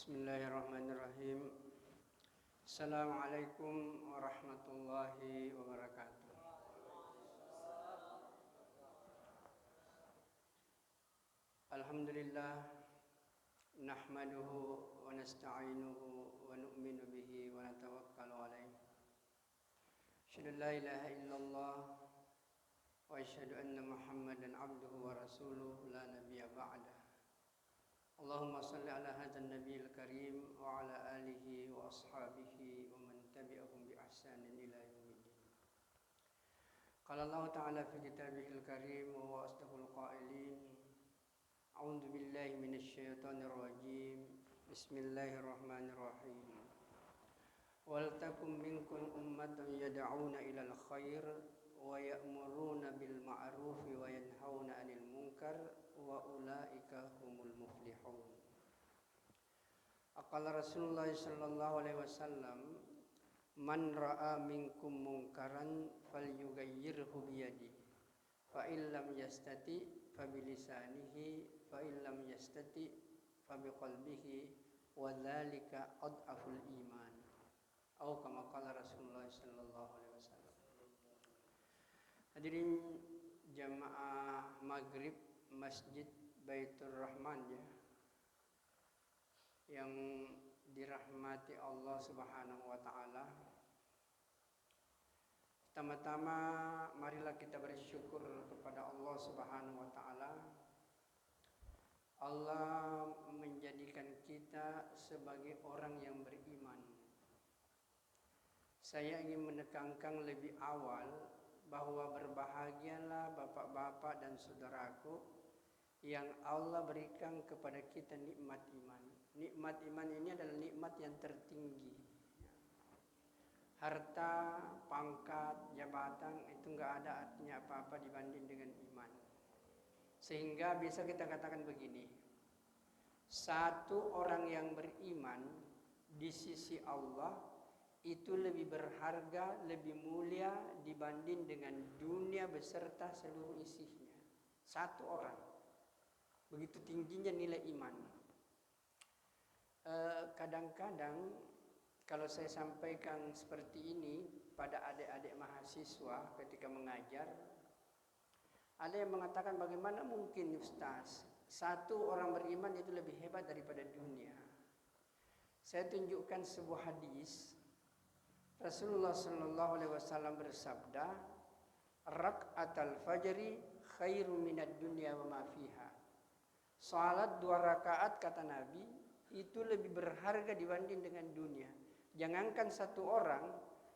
Bismillahirrahmanirrahim. Assalamualaikum warahmatullahi wabarakatuh. Alhamdulillah, nahmaduhu wa nasta'inuhu wa nu'minu bihi wa natawakkalu alaihi. Asyhadu an la ilaha illallah wa asyhadu anna Muhammadan abduhu wa rasuluhu la nabiyya ba'dah. Allahumma salli ala hadzal nabiyil karim wa ala alihi wa ashabihi wa man tabi'ahum bi ihsanin ila yaumiddin. Qala Allah ta'ala fi kitabihil karim wa asdaqul qailin. A'udzu billahi minasy syaithanir rajim. Bismillahirrahmanirrahim. Wal takum minkum ummatun yad'una ilal khair wa ya'muruna bil ma'rufi wa yanhauna 'anil munkar wa ulaika humul muflihun. Aqala Rasulullah sallallahu alaihi wasallam, man ra'a minkum munkaran falyughayyirhu bi yadihi fa illam yastati fa bi lisanihi fa illam yastati fa bi qalbihi wa dzalika adhaful iman. Atau kama qala Rasulullah sallallahu alaihi wasallam. Hadirin jamaah maghrib Masjid Baitur Rahman ya, yang dirahmati Allah Subhanahu wa taala. Pertama-tama marilah kita bersyukur kepada Allah Subhanahu wa taala. Allah menjadikan kita sebagai orang yang beriman. Saya ingin menekankan lebih awal bahwa berbahagialah bapak-bapak dan saudaraku yang Allah berikan kepada kita nikmat iman. Nikmat iman ini adalah nikmat yang tertinggi. Harta, pangkat, jabatan itu enggak ada artinya apa-apa dibanding dengan iman. Sehingga bisa kita katakan begini, satu orang yang beriman di sisi Allah itu lebih berharga, lebih mulia dibanding dengan dunia beserta seluruh isinya. Satu orang. Begitu tingginya nilai iman. Kadang-kadang kalau saya sampaikan seperti ini pada adik-adik mahasiswa ketika mengajar, ada yang mengatakan bagaimana mungkin Ustaz, satu orang beriman itu lebih hebat daripada dunia. Saya tunjukkan sebuah hadis. Rasulullah sallallahu alaihi wasallam bersabda, "Rak'atul fajri khairu minad dunya wa ma fiha." Salat 2 rakaat kata Nabi itu lebih berharga dibanding dengan dunia. Jangankan satu orang,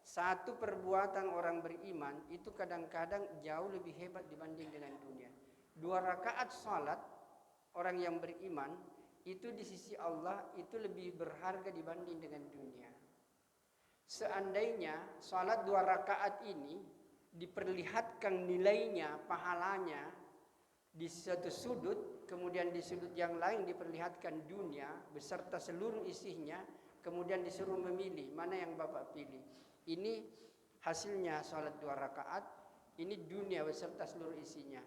satu perbuatan orang beriman itu kadang-kadang jauh lebih hebat dibanding dengan dunia. 2 rakaat salat orang yang beriman itu di sisi Allah itu lebih berharga dibanding dengan dunia. Seandainya salat 2 rakaat ini diperlihatkan nilainya, pahalanya di satu sudut, kemudian di sudut yang lain diperlihatkan dunia beserta seluruh isinya, kemudian disuruh memilih mana yang Bapak pilih. Ini hasilnya salat 2 rakaat, ini dunia beserta seluruh isinya.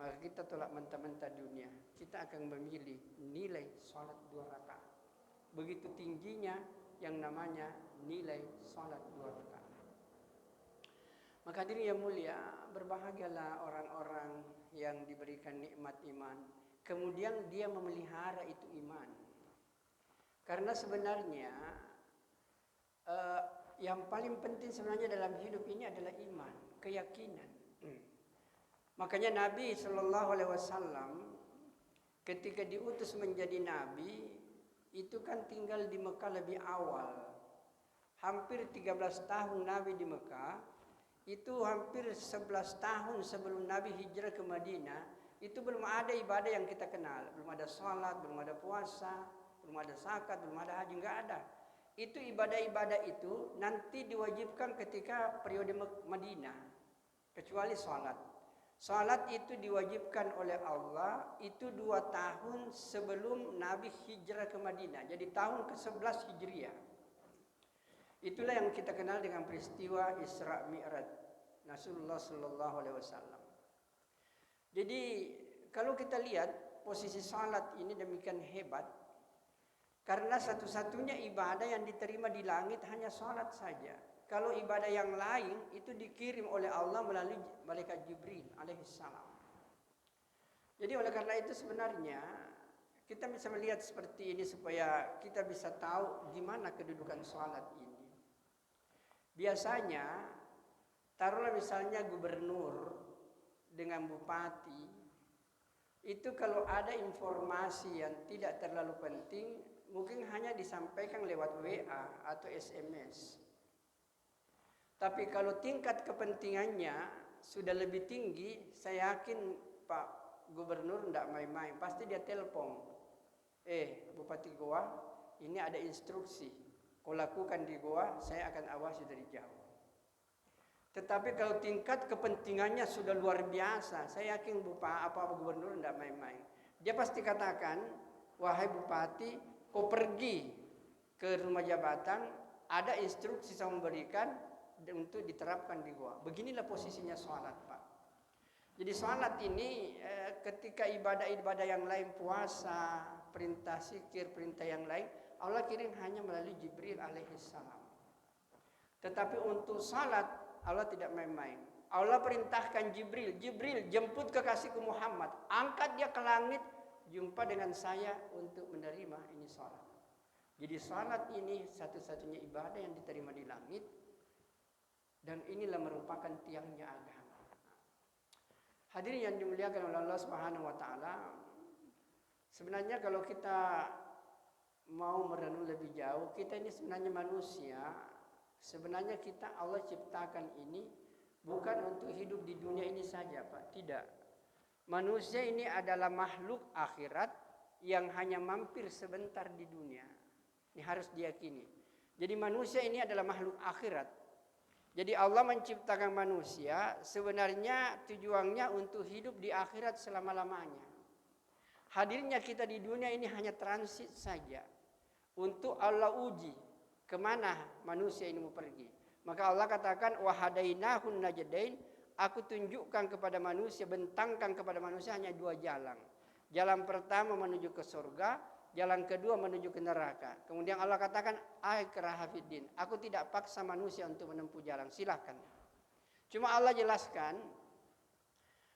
Maka kita tolak mentah-mentah dunia. Kita akan memilih nilai salat 2 rakaat. Begitu tingginya yang namanya nilai salat 2 rakaat. Maka hadirin yang mulia, berbahagialah orang-orang yang diberikan nikmat iman. Kemudian dia memelihara itu iman. Karena sebenarnya yang paling penting sebenarnya dalam hidup ini adalah iman, keyakinan. Makanya Nabi Shallallahu Alaihi Wasallam ketika diutus menjadi nabi itu kan tinggal di Mekah lebih awal. Hampir 13 tahun Nabi di Mekah, itu hampir 11 tahun sebelum Nabi hijrah ke Madinah, itu belum ada ibadah yang kita kenal. Belum ada salat, belum ada puasa, belum ada zakat, belum ada haji, enggak ada. Itu ibadah-ibadah itu nanti diwajibkan ketika periode Madinah, kecuali salat. Salat itu diwajibkan oleh Allah itu 2 tahun sebelum Nabi hijrah ke Madinah. Jadi tahun ke-11 Hijriah. Itulah yang kita kenal dengan peristiwa Isra Mi'raj Rasulullah sallallahu alaihi wasallam. Jadi kalau kita lihat posisi salat ini demikian hebat, Karena satu-satunya ibadah yang diterima di langit hanya sholat saja. Kalau ibadah yang lain itu dikirim oleh Allah melalui malaikat Jibril alaihissalam. Jadi oleh karena itu sebenarnya kita bisa melihat seperti ini supaya kita bisa tahu di mana kedudukan sholat ini. Biasanya taruhlah misalnya gubernur dengan bupati, itu kalau ada informasi yang tidak terlalu penting, mungkin hanya disampaikan lewat WA atau SMS. Tapi kalau tingkat kepentingannya sudah lebih tinggi, saya yakin Pak Gubernur tidak main-main. Pasti dia telepon. Bupati Goa, ini ada instruksi. Kau lakukan di Goa, saya akan awasi dari jauh. Tetapi kalau tingkat kepentingannya sudah luar biasa, saya yakin Gubernur tidak main-main. Dia pasti katakan, wahai Bupati, kau pergi ke rumah jabatan, ada instruksi saya memberikan untuk diterapkan di Goa. Beginilah posisinya sholat, Pak. Jadi sholat ini ketika ibadah-ibadah yang lain, puasa, perintah zikir, perintah yang lain, Allah kirim hanya melalui Jibril alaihissalam. Tetapi untuk sholat, Allah tidak main-main. Allah perintahkan Jibril jemput kekasihku Muhammad, angkat dia ke langit, jumpa dengan saya untuk menerima ini sholat. Jadi sholat ini satu-satunya ibadah yang diterima di langit, dan inilah merupakan tiangnya agama. Hadirin yang dimuliakan oleh Allah Subhanahu wa taala, sebenarnya kalau kita mau merenung lebih jauh, kita ini sebenarnya manusia. Sebenarnya kita Allah ciptakan ini bukan untuk hidup di dunia ini saja, Pak. Tidak. Manusia ini adalah makhluk akhirat yang hanya mampir sebentar di dunia. Ini harus diyakini. Jadi manusia ini adalah makhluk akhirat. Jadi Allah menciptakan manusia sebenarnya tujuannya untuk hidup di akhirat selama-lamanya. Hadirnya kita di dunia ini hanya transit saja. Untuk Allah uji kemana manusia ini mau pergi. Maka Allah katakan wahadainahun najdain, aku tunjukkan kepada manusia, bentangkan kepada manusia hanya dua jalan. Jalan pertama menuju ke surga, jalan kedua menuju ke neraka. Kemudian Allah katakan aikrahafiddin, aku tidak paksa manusia untuk menempuh jalan, silakan. Cuma Allah jelaskan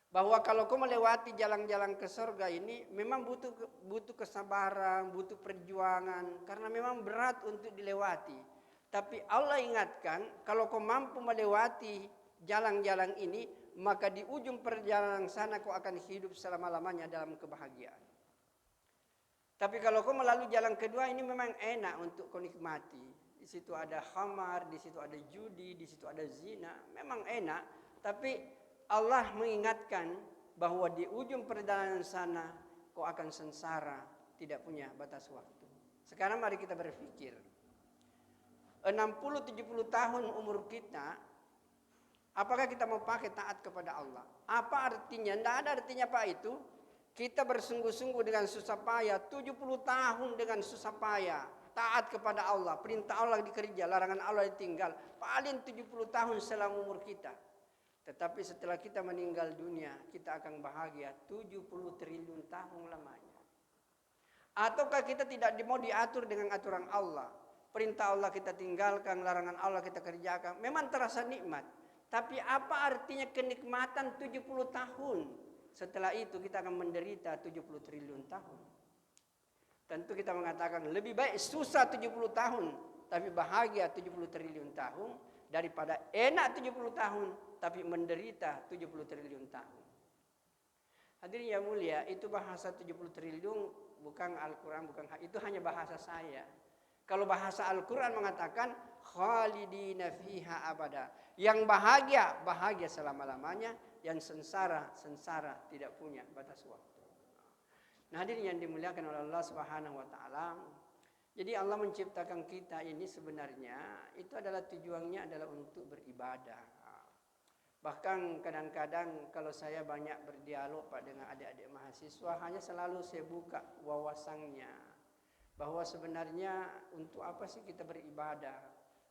bahwa kalau kau melewati jalan-jalan ke surga ini memang butuh kesabaran, butuh perjuangan, karena memang berat untuk dilewati. Tapi Allah ingatkan, kalau kau mampu melewati jalan-jalan ini, maka di ujung perjalanan sana kau akan hidup selama-lamanya dalam kebahagiaan. Tapi kalau kau melalui jalan kedua ini memang enak untuk kau nikmati. Di situ ada khamar, di situ ada judi, di situ ada zina, memang enak. Tapi Allah mengingatkan bahwa di ujung perjalanan sana kau akan sengsara, tidak punya batas waktu. Sekarang mari kita berpikir. 60-70 tahun umur kita, apakah kita mau pakai taat kepada Allah? Apa artinya? Tidak ada artinya Pak itu. Kita bersungguh-sungguh dengan susah payah, 70 tahun dengan susah payah, taat kepada Allah, perintah Allah dikerja, larangan Allah ditinggal, paling 70 tahun selama umur kita. Tetapi setelah kita meninggal dunia, kita akan bahagia 70 triliun tahun lamanya. Ataukah kita tidak mau diatur dengan aturan Allah? Perintah Allah kita tinggalkan, larangan Allah kita kerjakan. Memang terasa nikmat. Tapi apa artinya kenikmatan 70 tahun? Setelah itu kita akan menderita 70 triliun tahun. Tentu kita mengatakan lebih baik susah 70 tahun, tapi bahagia 70 triliun tahun, daripada enak 70 tahun, tapi menderita 70 triliun tahun. Hadirin yang mulia, itu bahasa 70 triliun bukan Al-Quran, itu hanya bahasa saya. Kalau bahasa Al-Quran mengatakan khalidina fiha abada. Yang bahagia, bahagia selama-lamanya. Yang sengsara, sengsara, tidak punya batas waktu. Nah, hadirin yang dimuliakan oleh Allah Subhanahu wa taala. Jadi Allah menciptakan kita ini sebenarnya itu adalah tujuannya adalah untuk beribadah. Bahkan kadang-kadang kalau saya banyak berdialog Pak dengan adik-adik mahasiswa, hanya selalu saya buka wawasannya. Bahwa sebenarnya untuk apa sih kita beribadah?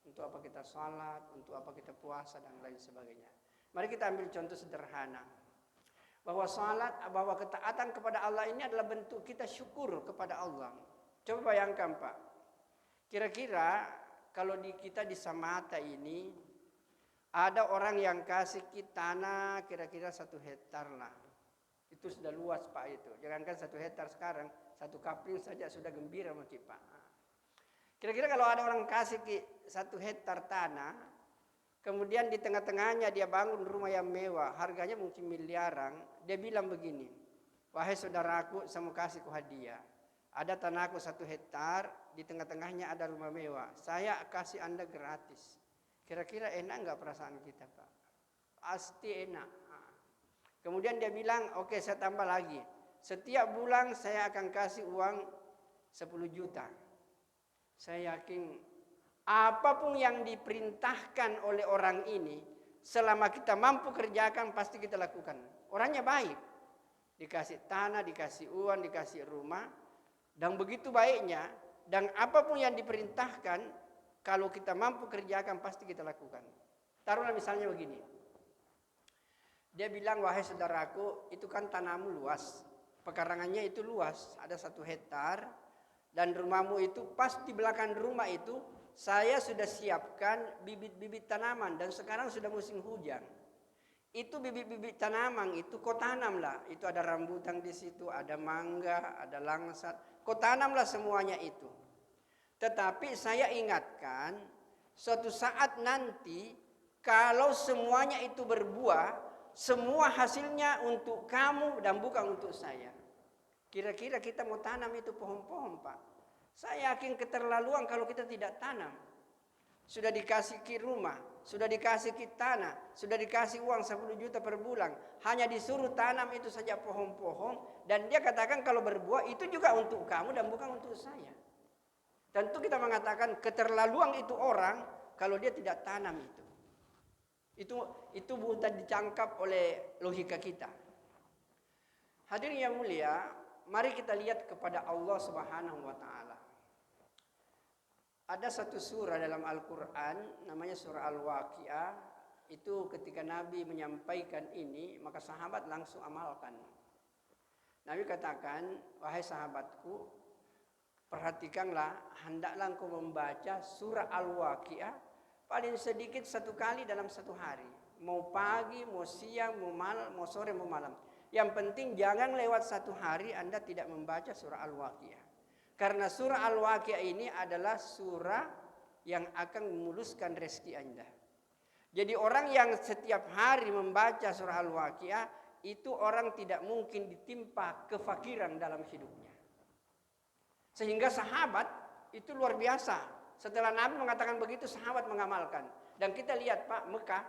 Untuk apa kita sholat? Untuk apa kita puasa dan lain sebagainya. Mari kita ambil contoh sederhana. Bahwa sholat, bahwa ketaatan kepada Allah ini adalah bentuk kita syukur kepada Allah. Coba bayangkan Pak, kira-kira kalau kita di Samata ini ada orang yang kasih kita tanah kira-kira 1 hektar lah. Itu sudah luas Pak itu. Jangankan 1 hektar sekarang, 1 kapling saja sudah gembira sama kita Pak. Kira-kira kalau ada orang kasih 1 hektar tanah, kemudian di tengah-tengahnya dia bangun rumah yang mewah, harganya mungkin miliaran. Dia bilang begini, wahai saudaraku, saya mau kasih ku hadiah. Ada tanahku 1 hektar, di tengah-tengahnya ada rumah mewah. Saya kasih Anda gratis. Kira-kira enak nggak perasaan kita Pak? Pasti enak. Kemudian dia bilang, oke saya tambah lagi. Setiap bulan saya akan kasih uang 10 juta. Saya yakin apapun yang diperintahkan oleh orang ini, selama kita mampu kerjakan pasti kita lakukan. Orangnya baik. Dikasih tanah, dikasih uang, dikasih rumah. Dan begitu baiknya, dan apapun yang diperintahkan, kalau kita mampu kerjakan pasti kita lakukan. Taruhlah misalnya begini. Dia bilang, wahai saudaraku, itu kan tanahmu luas. Pekarangannya itu luas, ada 1 hektar. Dan rumahmu itu pas di belakang rumah itu, saya sudah siapkan bibit-bibit tanaman. Dan sekarang sudah musim hujan. Itu bibit-bibit tanaman itu kau tanamlah. Itu ada rambutan di situ, ada mangga, ada langsat. Kau tanamlah semuanya itu. Tetapi saya ingatkan, suatu saat nanti, kalau semuanya itu berbuah, semua hasilnya untuk kamu dan bukan untuk saya. Kira-kira kita mau tanam itu pohon-pohon Pak. Saya yakin keterlaluan kalau kita tidak tanam. Sudah dikasih rumah, sudah dikasih tanah, sudah dikasih uang 10 juta per bulan. Hanya disuruh tanam itu saja pohon-pohon. Dan dia katakan kalau berbuah itu juga untuk kamu dan bukan untuk saya. Tentu kita mengatakan keterlaluan itu orang kalau dia tidak tanam itu. Itu bukan dicangkap oleh logika kita. Hadirin yang mulia, mari kita lihat kepada Allah Subhanahu wa taala. Ada satu surah dalam Al-Qur'an namanya surah Al-Waqiah. Itu ketika Nabi menyampaikan ini, maka sahabat langsung amalkan. Nabi katakan, wahai sahabatku, perhatikanlah, hendaklah engkau membaca surah Al-Waqiah paling sedikit 1 kali dalam 1 hari. Mau pagi, mau siang, mau malam, mau sore, mau malam. Yang penting jangan lewat 1 hari Anda tidak membaca surah Al-Waqiah. Karena surah Al-Waqiah ini adalah surah yang akan memuluskan rezeki Anda. Jadi orang yang setiap hari membaca surah Al-Waqiah, itu orang tidak mungkin ditimpa kefakiran dalam hidupnya. Sehingga sahabat itu luar biasa. Setelah Nabi mengatakan begitu, sahabat mengamalkan. Dan kita lihat Pak, Mekah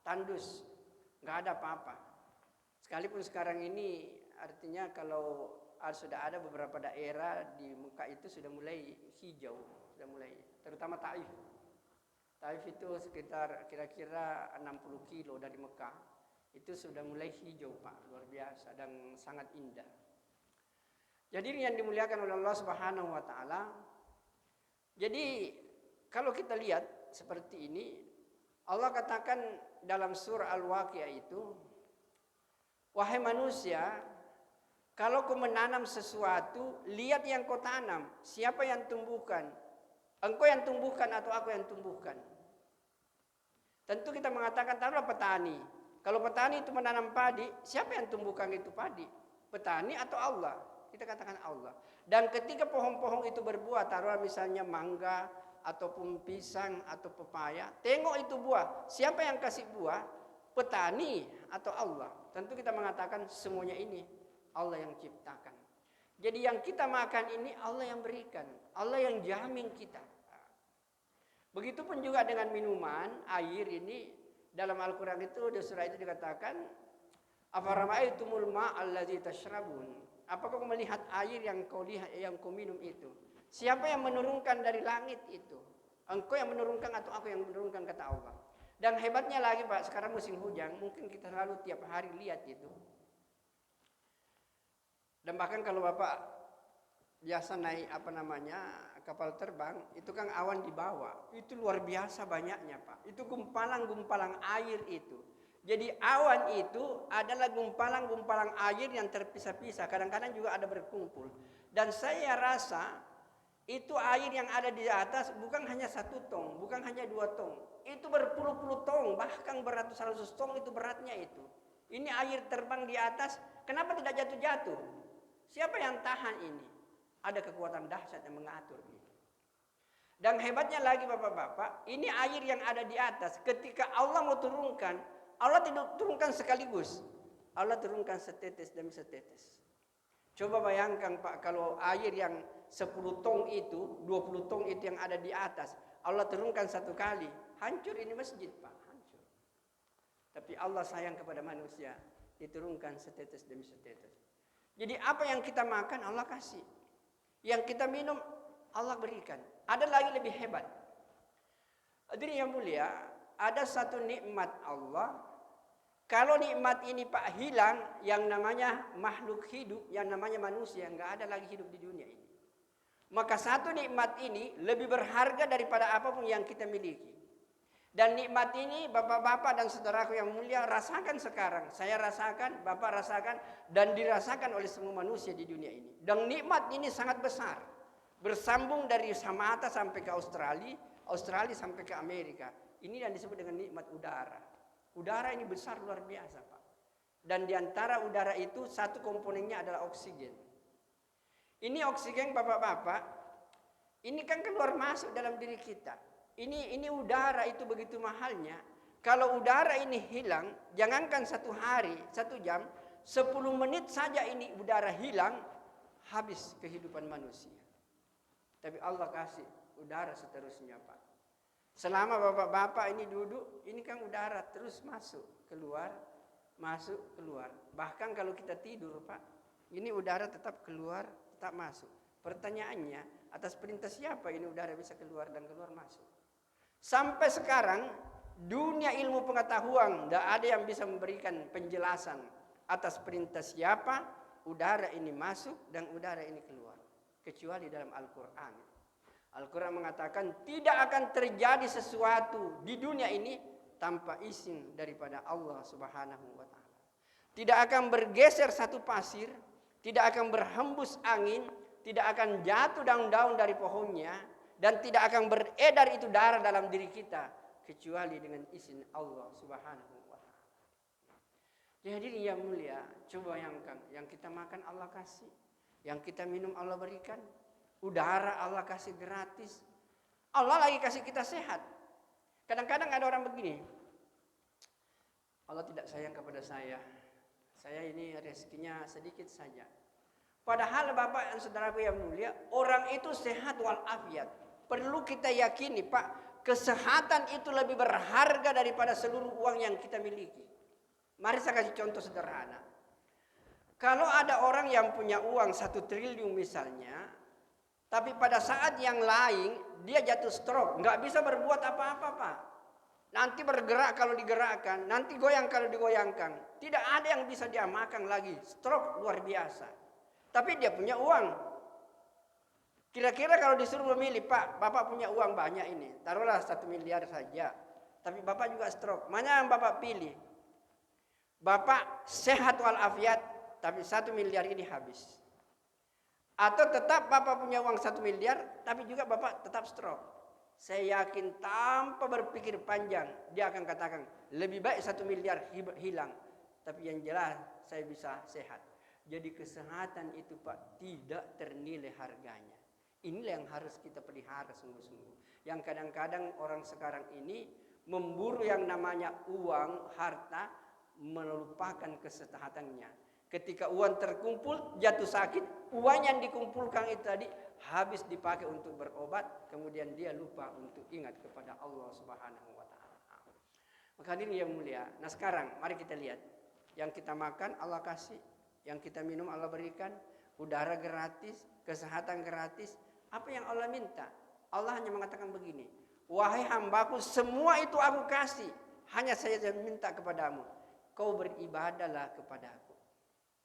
tandus, nggak ada apa-apa. Sekalipun sekarang ini artinya kalau sudah ada beberapa daerah di Mekah itu sudah mulai hijau, sudah mulai, terutama Taif. Taif itu sekitar kira-kira 60 kilo dari Mekah. Itu sudah mulai hijau Pak, luar biasa dan sangat indah. Jadi yang dimuliakan oleh Allah Subhanahu wa taala. Jadi kalau kita lihat seperti ini, Allah katakan dalam surah Al-Waqiah itu, wahai manusia, kalau kau menanam sesuatu, lihat yang kau tanam, siapa yang tumbuhkan? Engkau yang tumbuhkan atau aku yang tumbuhkan? Tentu kita mengatakan taruhlah petani. Kalau petani itu menanam padi, siapa yang tumbuhkan itu padi? Petani atau Allah? Kita katakan Allah. Dan ketika pohon-pohon itu berbuah, taruhlah misalnya mangga ataupun pisang atau pepaya, tengok itu buah. Siapa yang kasih buah? Petani atau Allah? Tentu kita mengatakan semuanya ini Allah yang ciptakan. Jadi yang kita makan ini Allah yang berikan, Allah yang jamin kita. Begitupun juga dengan minuman, air ini dalam Al-Quran itu di surah itu dikatakan, afarama'aitumul ma'alladzi tashrabun. Apakah kau melihat air yang kau lihat, yang kau minum itu? Siapa yang menurunkan dari langit itu? Engkau yang menurunkan atau aku yang menurunkan, kata Allah. Dan hebatnya lagi Pak, sekarang musim hujan, mungkin kita selalu tiap hari lihat itu. Dan bahkan kalau Bapak biasa naik kapal terbang, itu kan awan di bawah. Itu luar biasa banyaknya Pak. Itu gumpalan-gumpalan air itu. Jadi awan itu adalah gumpalan-gumpalan air yang terpisah-pisah. Kadang-kadang juga ada berkumpul. Dan saya rasa Itu air yang ada di atas bukan hanya 1 tong, bukan hanya 2 tong. Itu berpuluh-puluh tong, bahkan beratus-ratus tong itu beratnya itu. Ini air terbang di atas, kenapa tidak jatuh-jatuh? Siapa yang tahan ini? Ada kekuatan dahsyat yang mengatur ini. Dan hebatnya lagi bapak-bapak, ini air yang ada di atas. Ketika Allah mau turunkan, Allah tidak turunkan sekaligus. Allah turunkan setetes demi setetes. Coba bayangkan Pak, kalau air yang 10 tong itu, 20 tong itu yang ada di atas, Allah turunkan 1 kali, hancur ini masjid Pak, hancur. Tapi Allah sayang kepada manusia, diturunkan setetes demi setetes. Jadi apa yang kita makan Allah kasih, yang kita minum Allah berikan. Ada lagi lebih hebat. Hadirin yang mulia, ada satu nikmat Allah. Kalau nikmat ini Pak hilang, yang namanya makhluk hidup, yang namanya manusia, nggak ada lagi hidup di dunia ini. Maka satu nikmat ini lebih berharga daripada apapun yang kita miliki. Dan nikmat ini bapak-bapak dan saudaraku yang mulia rasakan sekarang. Saya rasakan, bapak rasakan, dan dirasakan oleh semua manusia di dunia ini. Dan nikmat ini sangat besar. Bersambung dari Samata sampai ke Australia, Australia sampai ke Amerika. Ini yang disebut dengan nikmat udara. Udara ini besar luar biasa Pak. Dan di antara udara itu satu komponennya adalah oksigen. Ini oksigen bapak-bapak, ini kan keluar masuk dalam diri kita. Ini udara itu begitu mahalnya. Kalau udara ini hilang, jangankan 1 hari, 1 jam, 10 menit saja ini udara hilang, habis kehidupan manusia. Tapi Allah kasih udara seterusnya Pak. Selama bapak-bapak ini duduk, ini kan udara terus masuk, keluar, masuk, keluar. Bahkan kalau kita tidur Pak, ini udara tetap keluar, tetap masuk. Pertanyaannya, atas perintah siapa ini udara bisa keluar dan keluar masuk? Sampai sekarang, dunia ilmu pengetahuan, tidak ada yang bisa memberikan penjelasan atas perintah siapa udara ini masuk dan udara ini keluar. Kecuali dalam Al-Quran. Al-Quran mengatakan tidak akan terjadi sesuatu di dunia ini tanpa izin daripada Allah Subhanahu wa Ta'ala. Tidak akan bergeser satu pasir, tidak akan berhembus angin, tidak akan jatuh daun-daun dari pohonnya, dan tidak akan beredar itu darah dalam diri kita kecuali dengan izin Allah Subhanahu wa Ta'ala. Jadi yang mulia, coba bayangkan, yang kita makan Allah kasih, yang kita minum Allah berikan. Udara Allah kasih gratis. Allah lagi kasih kita sehat. Kadang-kadang ada orang begini. Allah tidak sayang kepada saya. Saya ini rezekinya sedikit saja. Padahal Bapak dan saudaraku yang mulia, orang itu sehat walafiat. Perlu kita yakini Pak, kesehatan itu lebih berharga daripada seluruh uang yang kita miliki. Mari saya kasih contoh sederhana. Kalau ada orang yang punya uang 1 triliun misalnya, tapi pada saat yang lain dia jatuh stroke, nggak bisa berbuat apa-apa Pak. Nanti bergerak kalau digerakkan, nanti goyang kalau digoyangkan. Tidak ada yang bisa dia makan lagi, stroke luar biasa. Tapi dia punya uang. Kira-kira kalau disuruh memilih, Pak, Bapak punya uang banyak ini, taruhlah 1 miliar saja. Tapi Bapak juga stroke, mana yang Bapak pilih? Bapak sehat walafiat, tapi 1 miliar ini habis. Atau tetap Bapak punya uang 1 miliar, tapi juga Bapak tetap stroke. Saya yakin tanpa berpikir panjang, dia akan katakan, lebih baik 1 miliar hilang. Tapi yang jelas, saya bisa sehat. Jadi kesehatan itu Pak, tidak ternilai harganya. Inilah yang harus kita pelihara sungguh-sungguh. Yang kadang-kadang orang sekarang ini, memburu yang namanya uang, harta, melupakan kesehatannya. Ketika uang terkumpul, jatuh sakit, uang yang dikumpulkan itu tadi habis dipakai untuk berobat, kemudian dia lupa untuk ingat kepada Allah Subhanahu wa Ta'ala. Maka hadirin yang mulia, nah sekarang mari kita lihat, yang kita makan Allah kasih, yang kita minum Allah berikan, udara gratis, kesehatan gratis. Apa yang Allah minta? Allah hanya mengatakan begini, wahai hambaku, semua itu aku kasih, hanya saya minta kepadamu, kau beribadahlah kepadaku.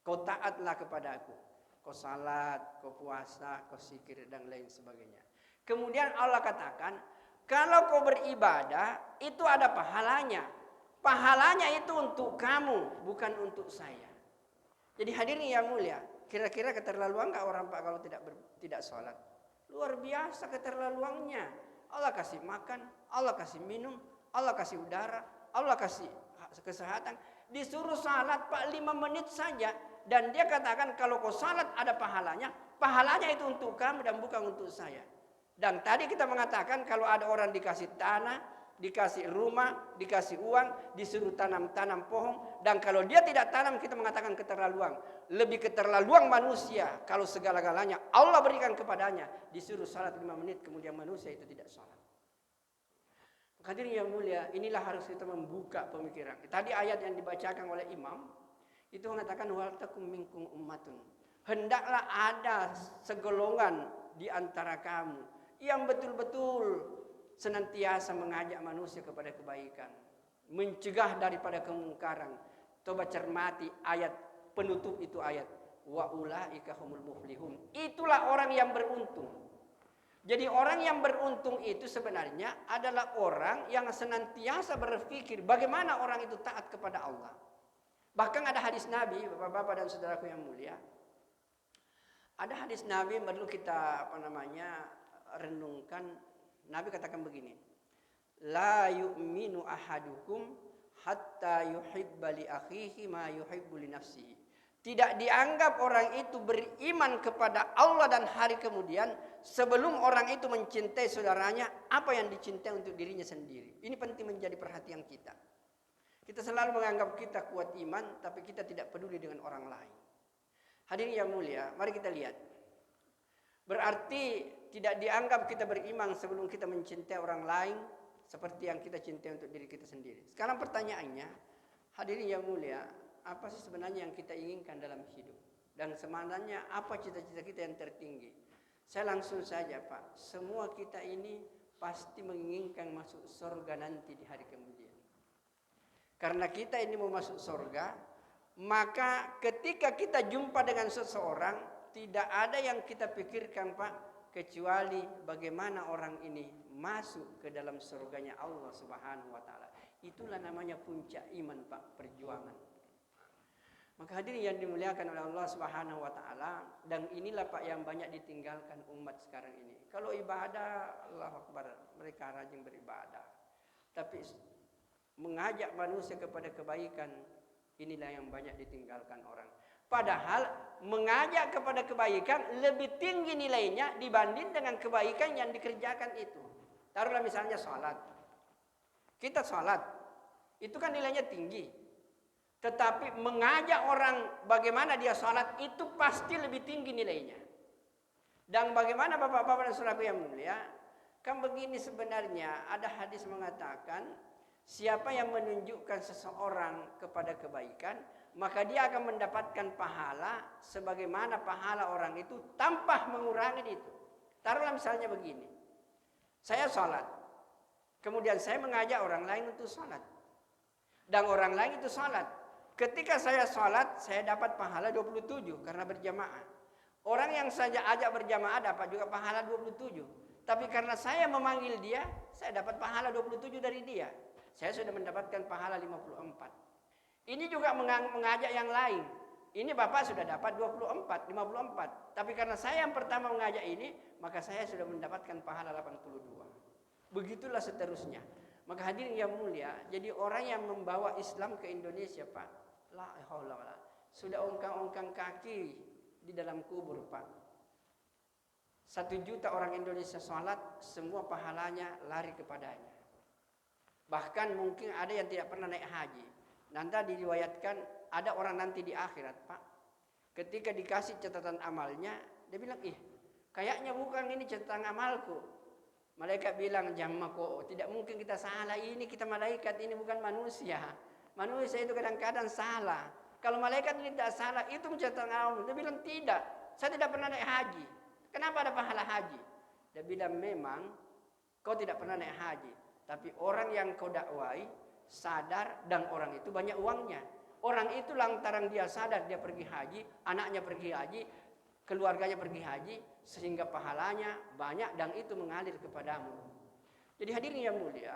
Kau taatlah kepada aku. Kau salat, kau puasa, kau zikir dan lain sebagainya. Kemudian Allah katakan, kalau kau beribadah, itu ada pahalanya. Pahalanya itu untuk kamu, bukan untuk saya. Jadi hadirin yang mulia, kira-kira keterlaluan enggak orang Pak kalau tidak sholat? Luar biasa keterlaluannya. Allah kasih makan, Allah kasih minum, Allah kasih udara, Allah kasih kesehatan. Disuruh salat Pak 5 menit saja. Dan dia katakan kalau kau salat ada pahalanya. Pahalanya itu untuk kamu dan bukan untuk saya. Dan tadi kita mengatakan kalau ada orang dikasih tanah, dikasih rumah, dikasih uang, disuruh tanam pohon. Dan kalau dia tidak tanam kita mengatakan keterlaluan. Lebih keterlaluan manusia kalau segala-galanya Allah berikan kepadanya. Disuruh salat 5 menit kemudian manusia itu tidak salat. Hadirin yang mulia, inilah harus kita membuka pemikiran. Tadi ayat yang dibacakan oleh imam itu mengatakan wal takum minkum ummatun. Hendaklah ada segolongan di antara kamu yang betul-betul senantiasa mengajak manusia kepada kebaikan, mencegah daripada kemungkaran. Coba cermati ayat penutup itu ayat wa ulaika humul muflihun. Itulah orang yang beruntung. Jadi orang yang beruntung itu sebenarnya adalah orang yang senantiasa berpikir bagaimana orang itu taat kepada Allah. Bahkan ada hadis Nabi, Bapak-bapak dan saudaraku yang mulia. Ada hadis Nabi perlu kita renungkan. Nabi katakan begini. La yu'minu ahadukum hatta yuhibba li akhihi ma yuhibbu li nafsihi. Tidak dianggap orang itu beriman kepada Allah dan hari kemudian sebelum orang itu mencintai saudaranya apa yang dicintai untuk dirinya sendiri. Ini penting menjadi perhatian kita. Kita selalu menganggap kita kuat iman, tapi kita tidak peduli dengan orang lain. Hadirin yang mulia, mari kita lihat. Berarti tidak dianggap kita beriman sebelum kita mencintai orang lain seperti yang kita cintai untuk diri kita sendiri. Sekarang pertanyaannya, hadirin yang mulia, apa sih sebenarnya yang kita inginkan dalam hidup? Dan sebenarnya apa cita-cita kita yang tertinggi? Saya langsung saja Pak, semua kita ini pasti menginginkan masuk surga nanti di hari kemudian. Karena kita ini mau masuk surga, maka ketika kita jumpa dengan seseorang, tidak ada yang kita pikirkan Pak, kecuali bagaimana orang ini masuk ke dalam surganya Allah Subhanahu wa taala. Itulah namanya puncak iman Pak, perjuangan. Maka hadirin yang dimuliakan oleh Allah Subhanahu wa taala, dan inilah Pak yang banyak ditinggalkan umat sekarang ini. Kalau ibadah, Allahu Akbar, mereka rajin beribadah. Tapi mengajak manusia kepada kebaikan, inilah yang banyak ditinggalkan orang. Padahal mengajak kepada kebaikan lebih tinggi nilainya dibanding dengan kebaikan yang dikerjakan itu. Taruhlah misalnya salat. Kita salat, itu kan nilainya tinggi. Tetapi mengajak orang bagaimana dia salat itu pasti lebih tinggi nilainya. Dan bagaimana Bapak-bapak dan saudaraku yang mulia, kan begini sebenarnya ada hadis mengatakan siapa yang menunjukkan seseorang kepada kebaikan, maka dia akan mendapatkan pahala sebagaimana pahala orang itu tanpa mengurangi itu. Taruhlah misalnya begini. Saya salat. Kemudian saya mengajak orang lain untuk salat. Dan orang lain itu salat. Ketika saya salat, saya dapat pahala 27 karena berjamaah. Orang yang saya ajak berjamaah dapat juga pahala 27. Tapi karena saya memanggil dia, saya dapat pahala 27 dari dia. Saya sudah mendapatkan pahala 54. Ini juga mengajak yang lain. Ini Bapak sudah dapat 54, 54. Tapi karena saya yang pertama mengajak ini, maka saya sudah mendapatkan pahala 82. Begitulah seterusnya. Maka hadirin yang mulia, jadi orang yang membawa Islam ke Indonesia Pak, la haula wala, sudah ongkang-ongkang kaki di dalam kubur Pak. 1 juta orang Indonesia sholat, semua pahalanya lari kepadanya. Bahkan mungkin ada yang tidak pernah naik haji. Nanti diriwayatkan ada orang nanti di akhirat Pak, ketika dikasih catatan amalnya, dia bilang, kayaknya bukan ini catatan amalku. Malaikat bilang, jamako, tidak mungkin kita salah, ini kita malaikat, ini bukan manusia. Manusia itu kadang-kadang salah. Kalau malaikat tidak salah, itu mencatat amal. Dia bilang, tidak, saya tidak pernah naik haji. Kenapa ada pahala haji? Dia bilang, memang kau tidak pernah naik haji. Tapi orang yang kau dakwai, sadar, dan orang itu banyak uangnya. Orang itu lantaran dia sadar, dia pergi haji, anaknya pergi haji, keluarganya pergi haji, sehingga pahalanya banyak dan itu mengalir kepadamu. Jadi hadirin yang mulia,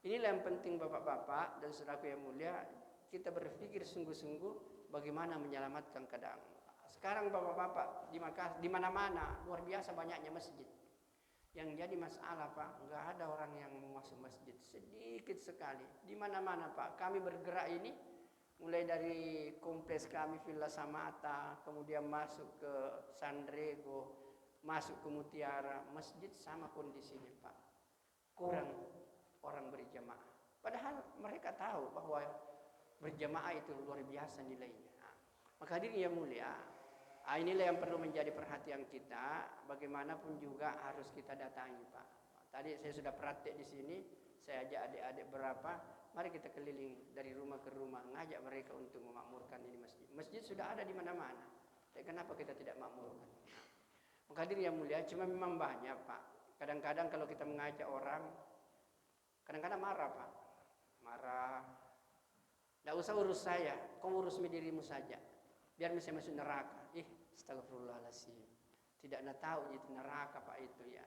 inilah yang penting Bapak-bapak dan saudaraku yang mulia, kita berpikir sungguh-sungguh bagaimana menyelamatkan keadaan Sekarang bapak-bapak di mana-mana luar biasa banyaknya masjid. Yang jadi masalah Pak, nggak ada orang yang mau masuk masjid, sedikit sekali. Di mana-mana Pak, kami bergerak ini mulai dari kompleks kami Villa Samata, kemudian masuk ke Sandrego, masuk ke Mutiara, masjid sama kondisinya Pak. Kurang orang berjamaah. Padahal mereka tahu bahwa berjamaah itu luar biasa nilainya. Maka hadirin yang mulia, inilah yang perlu menjadi perhatian kita. Bagaimanapun juga harus kita datangi Pak. Tadi saya sudah praktek di sini, saya ajak adik-adik berapa, mari kita keliling dari rumah ke rumah, ngajak mereka untuk memakmurkan ini masjid. Masjid sudah ada di mana-mana, tapi kenapa kita tidak makmurkan? Maka hadirin yang mulia, cuma memang banyak Pak. Kadang-kadang kalau kita mengajak orang, kadang-kadang marah Pak. Marah, tidak usah urus saya, kau urus dirimu saja. Biar saya masuk neraka. Astagfirullahaladzim. Tidak nak tahu itu neraka Pak itu ya.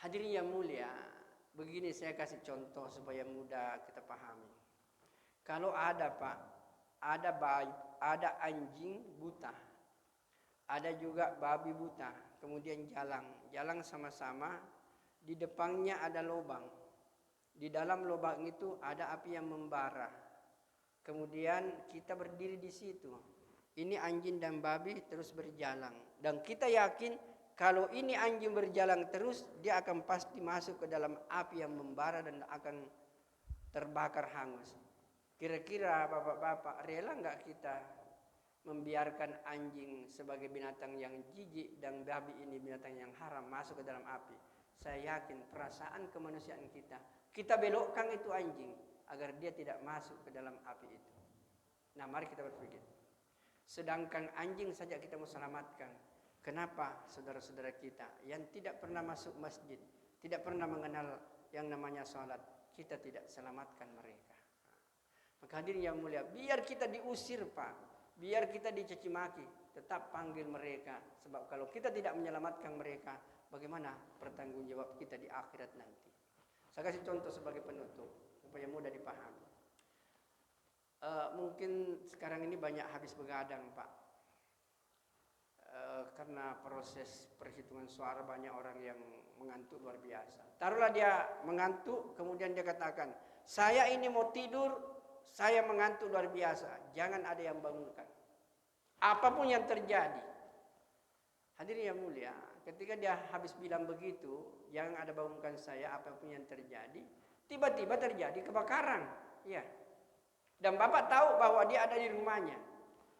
Hadirin yang mulia, begini saya kasih contoh supaya mudah kita pahami. Kalau ada Pak, ada anjing buta, ada juga babi buta, kemudian jalan sama-sama, di depannya ada lubang, di dalam lubang itu ada api yang membara, kemudian kita berdiri di situ. Ini anjing dan babi terus berjalan, dan kita yakin kalau ini anjing berjalan terus, dia akan pasti masuk ke dalam api yang membara dan akan terbakar hangus. Kira-kira bapak-bapak rela nggak kita membiarkan anjing sebagai binatang yang jijik dan babi ini binatang yang haram masuk ke dalam api? Saya yakin perasaan kemanusiaan kita belokkan itu anjing agar dia tidak masuk ke dalam api itu. Nah, mari kita berpikir. Sedangkan anjing saja kita mau selamatkan. Kenapa saudara-saudara kita yang tidak pernah masuk masjid, tidak pernah mengenal yang namanya sholat, kita tidak selamatkan mereka? Maka hadirin yang mulia, biar kita diusir Pak, biar kita dicaci maki, tetap panggil mereka. Sebab kalau kita tidak menyelamatkan mereka, bagaimana pertanggungjawab kita di akhirat nanti? Saya kasih contoh sebagai penutup supaya mudah dipahami. Mungkin sekarang ini banyak habis begadang Pak, karena proses perhitungan suara banyak orang yang mengantuk luar biasa. Taruhlah dia mengantuk, kemudian dia katakan, saya ini mau tidur, saya mengantuk luar biasa, jangan ada yang bangunkan. Apapun yang terjadi. Hadirin yang mulia, ketika dia habis bilang begitu, jangan ada bangunkan saya, apapun yang terjadi, tiba-tiba terjadi kebakaran. Ya. Dan Bapak tahu bahwa dia ada di rumahnya.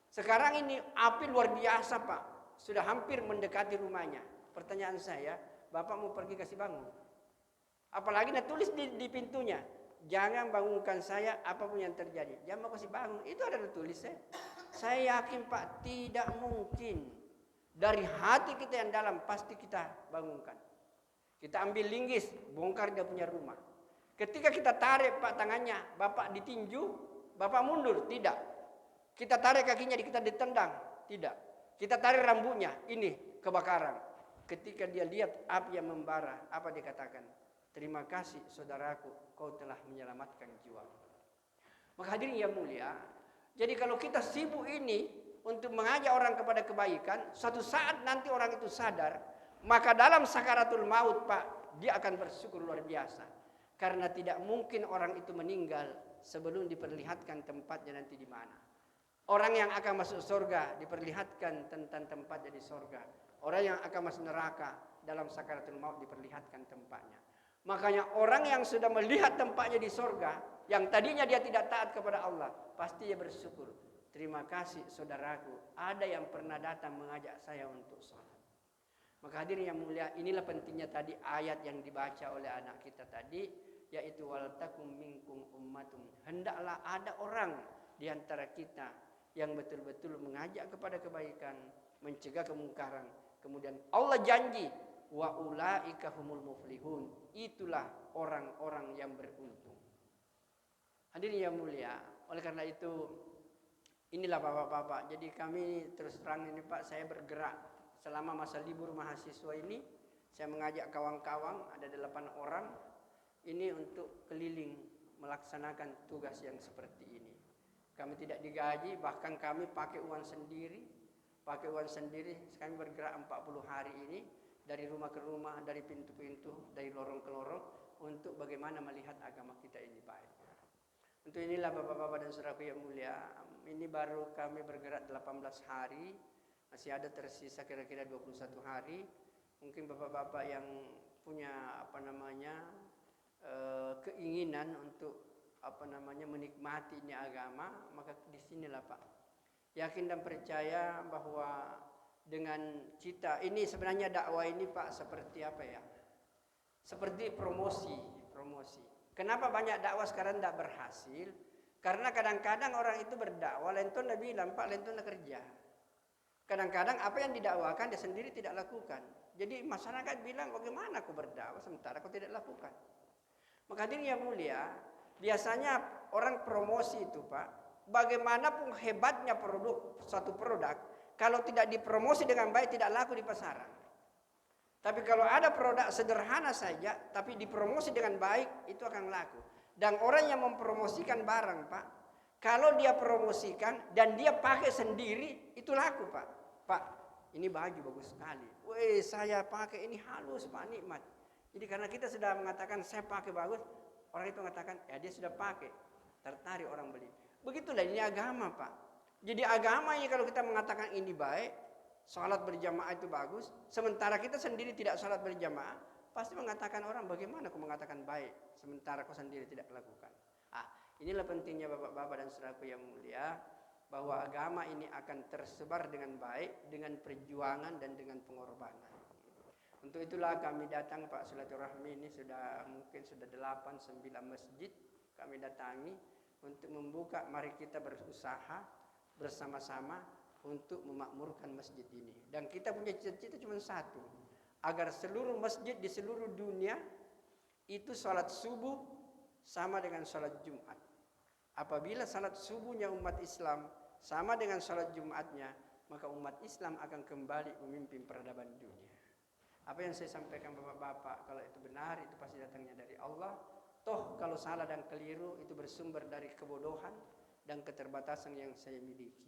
Sekarang ini api luar biasa Pak, sudah hampir mendekati rumahnya. Pertanyaan saya, Bapak mau pergi kasih bangun? Apalagi dia tulis di pintunya, jangan bangunkan saya apapun yang terjadi. Jangan mau kasih bangun, itu ada tulis ya. Saya yakin Pak, tidak mungkin. Dari hati kita yang dalam pasti kita bangunkan. Kita ambil linggis, bongkar dia punya rumah. Ketika kita tarik Pak tangannya, Bapak ditinju, Bapak mundur, tidak. Kita tarik kakinya, kita ditendang, tidak. Kita tarik rambutnya, ini kebakaran. Ketika dia lihat api yang membara, apa dia katakan? Terima kasih saudaraku, kau telah menyelamatkan jiwa. Maka hadirin yang mulia, jadi kalau kita sibuk ini untuk mengajak orang kepada kebaikan, suatu saat nanti orang itu sadar, maka dalam sakaratul maut Pak, dia akan bersyukur luar biasa. Karena tidak mungkin orang itu meninggal sebelum diperlihatkan tempatnya nanti di mana. Orang yang akan masuk surga diperlihatkan tentang tempatnya di surga. Orang yang akan masuk neraka dalam sakaratul maut diperlihatkan tempatnya. Makanya orang yang sudah melihat tempatnya di surga, yang tadinya dia tidak taat kepada Allah, pasti dia bersyukur. Terima kasih saudaraku, ada yang pernah datang mengajak saya untuk sholat. Maka hadirin yang mulia, inilah pentingnya tadi ayat yang dibaca oleh anak kita tadi, yaitu wal takum minkum ummatun. Hendaklah ada orang di antara kita yang betul-betul mengajak kepada kebaikan, mencegah kemungkaran. Kemudian Allah janji, wa ulaika humul muflihun. Itulah orang-orang yang beruntung. Hadirin yang mulia, oleh karena itu inilah Bapak-bapak. Jadi kami terus terang ini Pak, saya bergerak selama masa libur mahasiswa ini. Saya mengajak kawan-kawan, ada 8 orang ini untuk keliling melaksanakan tugas yang seperti ini. Kami tidak digaji, bahkan kami pakai uang sendiri. pakai uang sendiri. Kami bergerak 40 hari ini dari rumah ke rumah, dari pintu-pintu, dari lorong ke lorong untuk bagaimana melihat agama kita ini baik. Untuk inilah Bapak-bapak dan saudaraku yang mulia, ini baru kami bergerak 18 hari, masih ada tersisa kira-kira 21 hari. Mungkin Bapak-bapak yang punya keinginan untuk menikmati ini agama, maka di sinilah Pak. Yakin dan percaya bahwa dengan cita ini sebenarnya dakwah ini Pak seperti apa ya? Seperti promosi. Kenapa banyak dakwah sekarang tidak berhasil? Karena kadang-kadang orang itu berdakwah, lentun bilang Pak, lentun kerja. Kadang-kadang apa yang didakwakan dia sendiri tidak lakukan. Jadi masyarakat bilang, bagaimana aku berdakwah sementara aku tidak lakukan? Maka hadirin yang mulia, biasanya orang promosi itu Pak, bagaimanapun hebatnya suatu produk, kalau tidak dipromosi dengan baik tidak laku di pasaran. Tapi kalau ada produk sederhana saja, tapi dipromosi dengan baik, itu akan laku. Dan orang yang mempromosikan barang Pak, kalau dia promosikan dan dia pakai sendiri, itu laku Pak. Pak, ini baju bagus sekali. Wih, saya pakai ini halus Pak, nikmat. Jadi karena kita sudah mengatakan saya pakai bagus, orang itu mengatakan ya dia sudah pakai, tertarik orang beli. Begitulah ini agama Pak. Jadi agama ini kalau kita mengatakan ini baik, salat berjamaah itu bagus, sementara kita sendiri tidak salat berjamaah, pasti mengatakan orang bagaimana aku mengatakan baik, sementara aku sendiri tidak lakukan. Inilah pentingnya Bapak-bapak dan saudaraku yang mulia, bahwa agama ini akan tersebar dengan baik, dengan perjuangan dan dengan pengorbanan. Untuk itulah kami datang Pak, silaturahmi ini mungkin sudah 8-9 masjid kami datangi untuk membuka, mari kita berusaha bersama-sama untuk memakmurkan masjid ini. Dan kita punya cita-cita cuma satu, agar seluruh masjid di seluruh dunia itu salat subuh sama dengan salat Jumat. Apabila salat subuhnya umat Islam sama dengan salat Jumatnya, maka umat Islam akan kembali memimpin peradaban dunia. Apa yang saya sampaikan Bapak-bapak, kalau itu benar, itu pasti datangnya dari Allah. Toh kalau salah dan keliru, itu bersumber dari kebodohan dan keterbatasan yang saya miliki.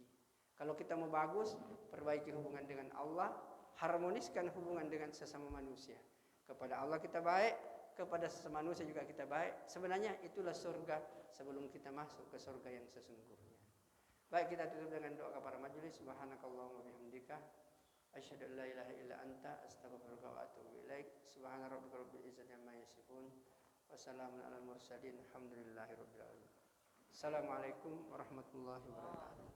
Kalau kita mau bagus, perbaiki hubungan dengan Allah, harmoniskan hubungan dengan sesama manusia. Kepada Allah kita baik, kepada sesama manusia juga kita baik. Sebenarnya itulah surga sebelum kita masuk ke surga yang sesungguhnya. Baik, kita tutup dengan doa kepada majelis. Subhanakallahumma bihamdika, asyhadu an la ilaha illa anta, astaghfiruka wa atubu ilaik. Subhana rabbika rabbil izzati amma yasifun, wa salamun alal mursalin, alhamdulillahi rabbil alamin. Assalamualaikum warahmatullahi wabarakatuh.